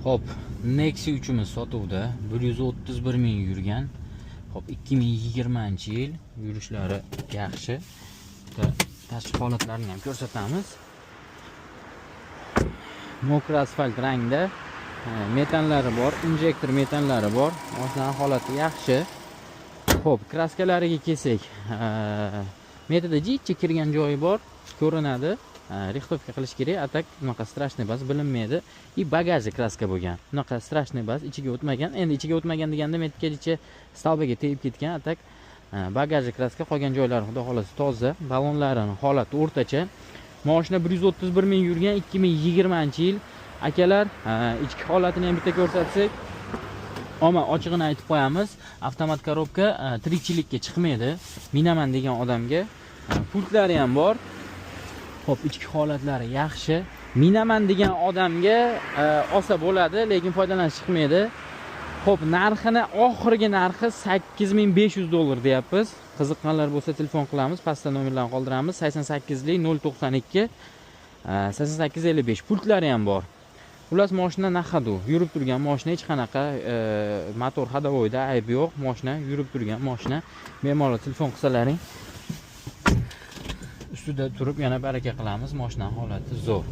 Hop, Nexia 3imiz sotuvda. 131 ming yurgan. Hop, 2020-yil yurishlari yaxshi. Tashqi holatlarini ham ko'rsatamiz. Mokra asfalt rangda, metanlari bor, injektor metanlari bor. Mashinaning holati yaxshi. Hop, kraskalariga kelsak, metada jichcha kirgan joyi bor, ko'rinadi. Rixtovka qilish kerak, atak bunaqa strashniy bas bilinmaydi. И bagaji kraska bo'lgan. Bunaqa strashniy bas ichiga o'tmagan. Endi ichiga o'tmagan deganda metgacha stalbaga tegib ketgan, atak bagaji kraska, qolgan joylari xudo xolasi toza. Ballonlarining holati o'rtacha. Mashina 131 ming yurgan, 2020-yil. Akalar, ichki holatini ham bitta ko'rsatsak, ammo ochig'ini aytib qo'yamiz, avtomat korobka tirikchilikka chiqmaydi. Minaman degan odamga pultlari ham bor. Hop, ichki holatlari yaxshi. Minaman degan odamga olsa bo'ladi, lekin foydalanish chiqmaydi. Hop, narxini, oxirgi narxi $8500 deyapmiz. Qiziqqanlar bo'lsa telefon qilamiz, pastda nomerlarni qoldiramiz. 88lik 092 8855. Pultlari ham bor. Xullas, mashina nahadu, yurib turgan mashina, hech qanaqa motor hadovoyda ayb yo'q. Mashina yurib turgan mashina. Bemalol telefon qilsalaring ustida turib yana baraka qilamiz. Mashinaning holati zo'r.